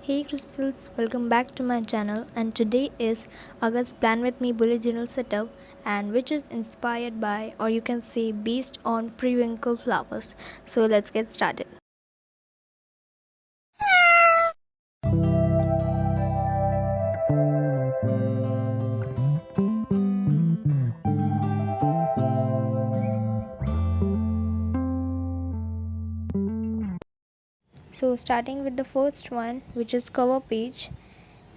Hey crystals, welcome back to my channel, and today is August Plan With Me bullet journal setup, and which is inspired by, or you can say based on, periwinkle flowers. So let's get started. So starting with the first one, which is cover page,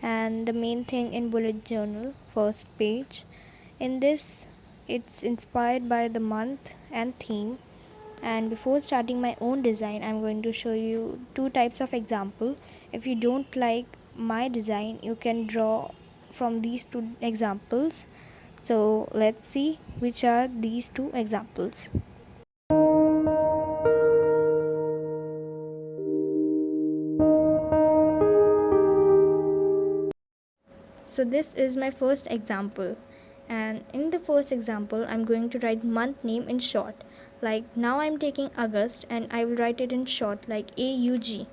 and the main thing in bullet journal, first page. In this, it's inspired by the month and theme. And before starting my own design, I'm going to show you two types of example. If you don't like my design, you can draw from these two examples. So let's see which are these two examples. So this is my first example, and in the first example I'm going to write month name in short. Like now I'm taking August and I will write it in short like AUG,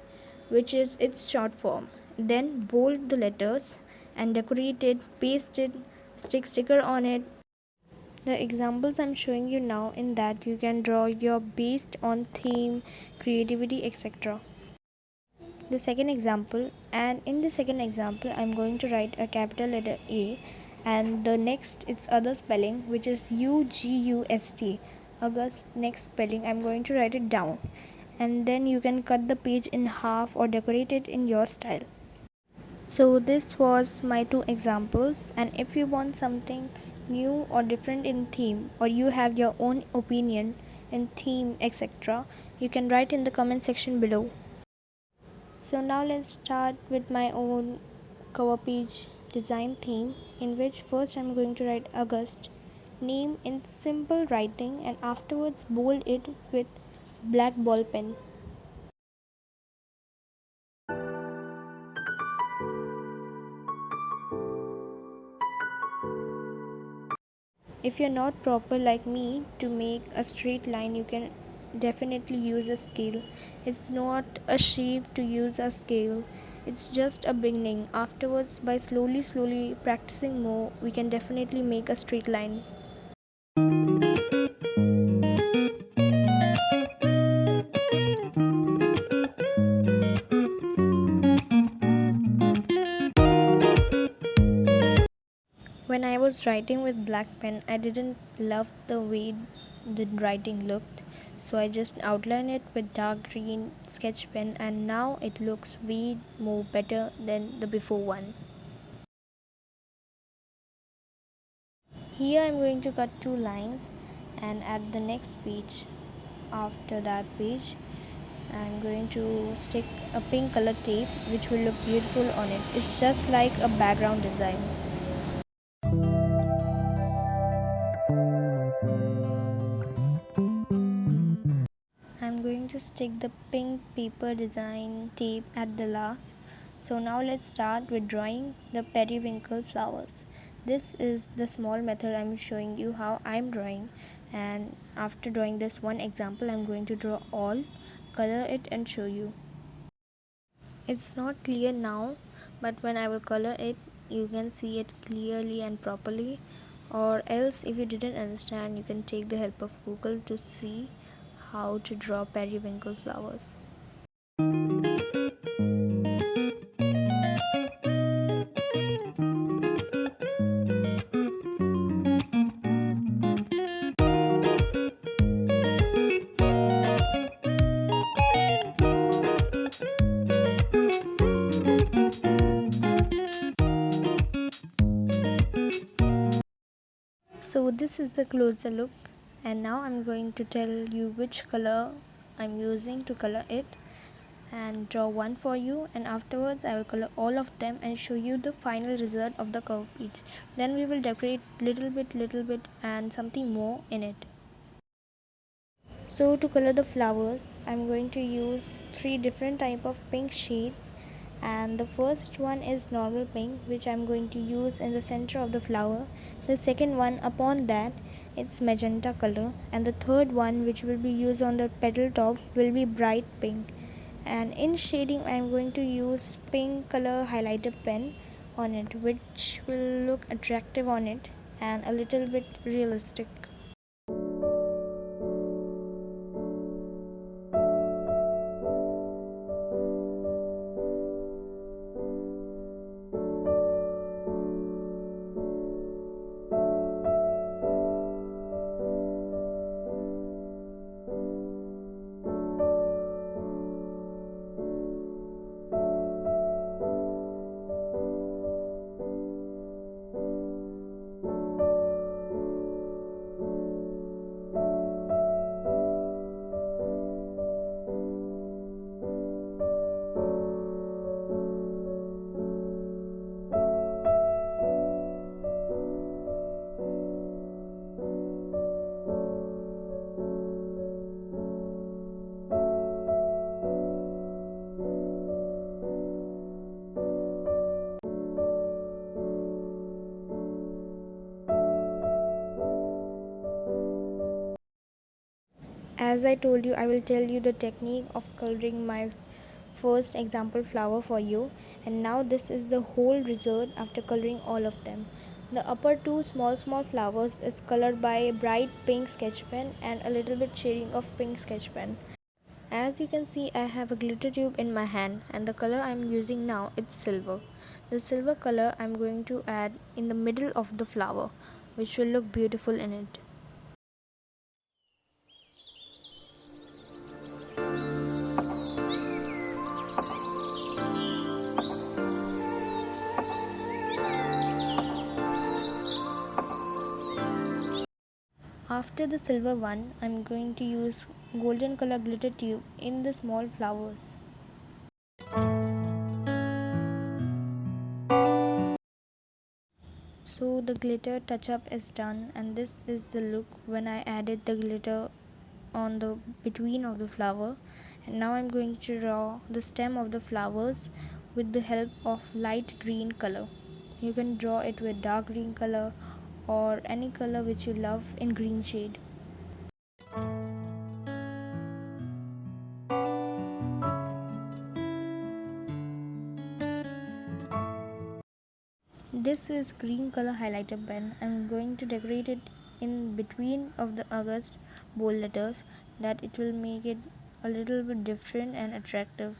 which is its short form. Then bold the letters and decorate it, paste it, stick sticker on it. The examples I'm showing you now, in that you can draw your based on theme, creativity, etc. The second example, and in the second example I'm going to write a capital letter A, and the next it's other spelling, which is UGUST. August next spelling I'm going to write it down, and then you can cut the page in half or decorate it in your style. So this was my two examples, and if you want something new or different in theme, or you have your own opinion in theme, etc., you can write in the comment section below. So now let's start with my own cover page design theme, in which first I'm going to write August name in simple writing and afterwards bold it with black ball pen. If you're not proper like me to make a straight line, you can definitely use a scale. It's not a shape to use a scale. It's just a beginning. Afterwards, by slowly practicing more, we can definitely make a straight line. When I was writing with black pen, I didn't love the way the writing looked, so I just outlined it with dark green sketch pen, and now it looks way more better than the before one. Here I'm going to cut two lines, and at the next page, after that page, I'm going to stick a pink color tape which will look beautiful on it. It's just like a background design. I'm going to stick the pink paper design tape at the last. So now let's start with drawing the periwinkle flowers. This is the small method I'm showing you how I'm drawing, and after drawing this one example I'm going to draw all, color it and show you. It's not clear now, but when I will color it you can see it clearly and properly, or else if you didn't understand you can take the help of Google to see how to draw periwinkle flowers. So this is the closer look, and now I'm going to tell you which color I'm using to color it, and draw one for you, and afterwards I will color all of them and show you the final result of the cover page. Then we will decorate little bit and something more in it. So to color the flowers I'm going to use three different type of pink shades, and the first one is normal pink, which I'm going to use in the center of the flower. The second one, upon that, it's magenta color, and the third one, which will be used on the petal top, will be bright pink. And in shading I'm going to use pink color highlighter pen on it, which will look attractive on it and a little bit realistic. As I told you, I will tell you the technique of coloring my first example flower for you. And now this is the whole result after coloring all of them. The upper two small flowers is colored by a bright pink sketch pen and a little bit shading of pink sketch pen. As you can see, I have a glitter tube in my hand and the color I am using now is silver. The silver color I am going to add in the middle of the flower, which will look beautiful in it. After the silver one, I am going to use golden color glitter tube in the small flowers. So the glitter touch up is done, and this is the look when I added the glitter on the between of the flower. And now I'm going to draw the stem of the flowers with the help of light green color. You can draw it with dark green color or any color which you love in green shade. This is green color highlighter pen. I'm going to decorate it in between of the August bold letters, that it will make it a little bit different and attractive.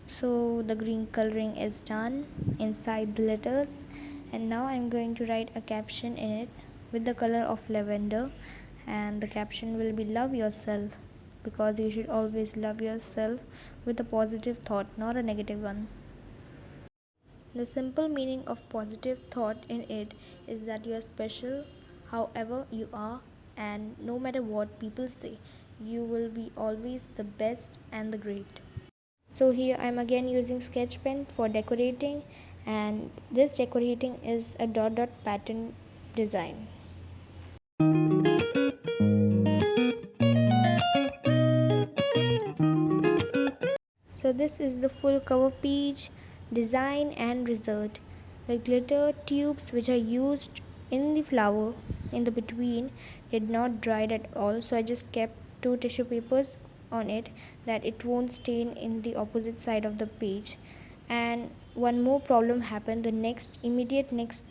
So the green coloring is done inside the letters, and now I'm going to write a caption in it with the color of lavender, and the caption will be love yourself, because you should always love yourself with a positive thought, not a negative one. The simple meaning of positive thought in it is that you are special however you are, and no matter what people say, you will be always the best and the great. So here I'm again using sketch pen for decorating, and this decorating is a dot dot pattern design. So this is the full cover page design and result. The glitter tubes which are used in the flower in the between did not dry at all, so I just kept two tissue papers on it that it won't stain in the opposite side of the page. And one more problem happened, the next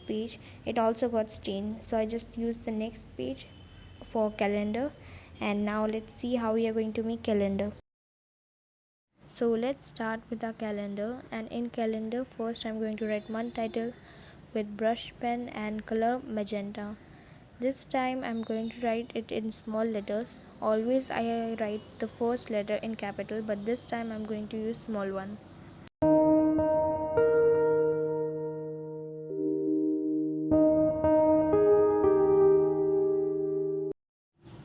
page, it also got stained, so I just used the next page for calendar. And now let's see how we are going to make calendar. So let's start with our calendar, and in calendar first I'm going to write month title with brush pen and color magenta. This time I'm going to write it in small letters. Always I write the first letter in capital, but this time I'm going to use small one.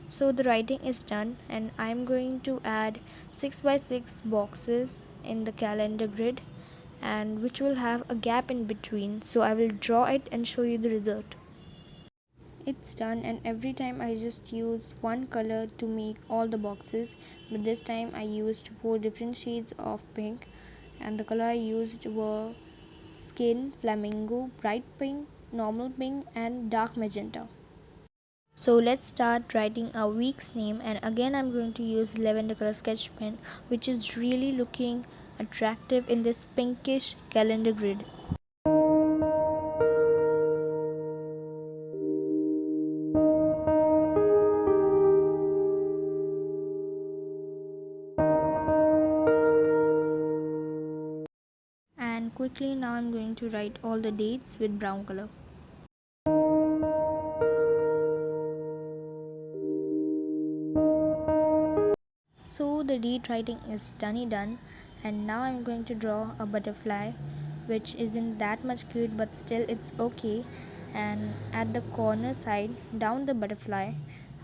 So the writing is done, and I'm going to add 6 by 6 boxes in the calendar grid, and which will have a gap in between, so I will draw it and show you the result. it's done, and every time I just use one color to make all the boxes, but this time I used 4 different shades of pink, and the color I used were skin, flamingo, bright pink, normal pink, and dark magenta. So let's start writing our week's name, and again I'm going to use lavender color sketch pen, which is really looking attractive in this pinkish calendar grid. And quickly now I'm going to write all the dates with brown color. So the date writing is done, and now I'm going to draw a butterfly, which isn't that much cute, but still it's okay. And at the corner side down the butterfly,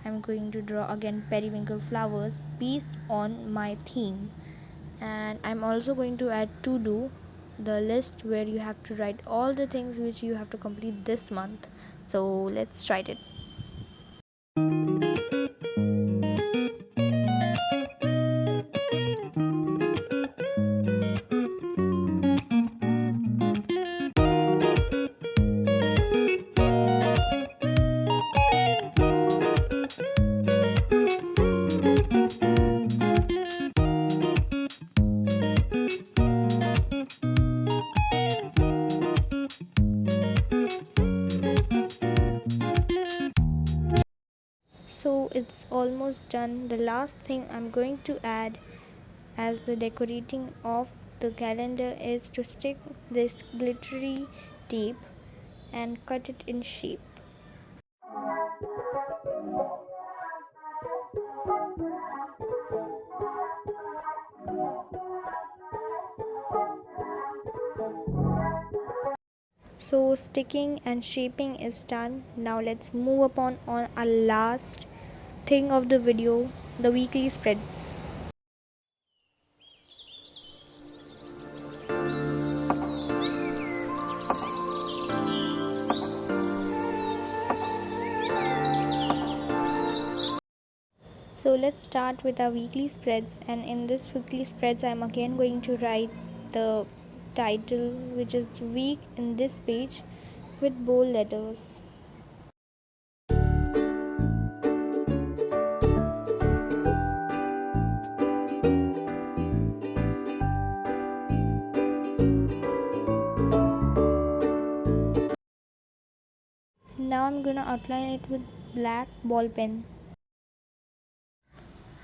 I'm going to draw again periwinkle flowers based on my theme. And I'm also going to add to do the list where you have to write all the things which you have to complete this month. So let's write it. So it's almost done. The last thing I'm going to add as the decorating of the calendar is to stick this glittery tape and cut it in shape. So sticking and shaping is done. Now let's move upon on our last thing of the video, the weekly spreads. So let's start with our weekly spreads, and in this weekly spreads I'm again going to write the title, which is week, in this page with bold letters. Now I'm gonna outline it with black ball pen.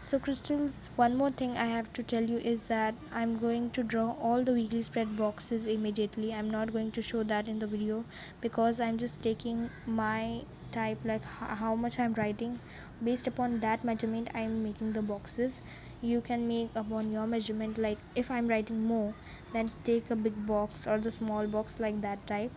So crystals, one more thing I have to tell you is that I'm going to draw all the weekly spread boxes immediately. I'm not going to show that in the video because I'm just taking my type, like how much I'm writing. Based upon that measurement I'm making the boxes. You can make upon your measurement, like if I'm writing more, then take a big box or the small box, like that type.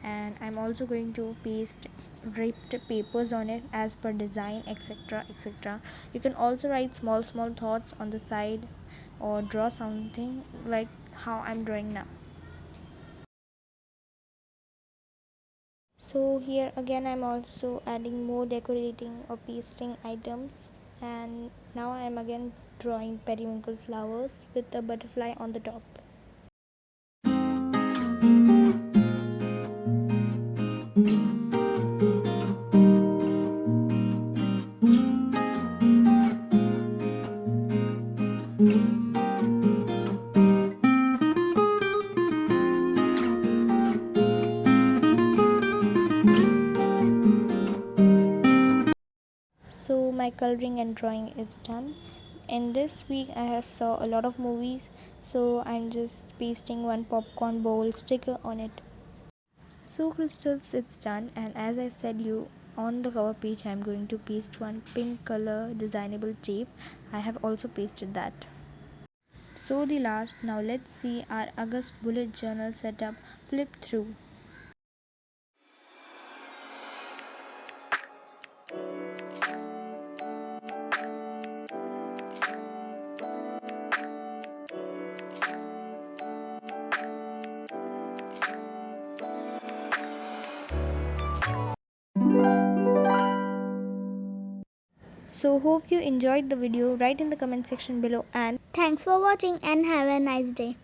And I'm also going to paste ripped papers on it as per design, etc, etc. You can also write small thoughts on the side or draw something like how I'm drawing now. So here again I'm also adding more decorating or pasting items, and now I'm again drawing periwinkle flowers with a butterfly on the top. So my coloring and drawing is done. In this week I have saw a lot of movies, so I'm just pasting one popcorn bowl sticker on it. So crystals, it's done, and as I said you, on the cover page I'm going to paste one pink color designable tape. I have also pasted that. So the last, now let's see our August bullet journal setup flip through. So hope you enjoyed the video. Write in the comment section below, and Thanks for watching and have a nice day.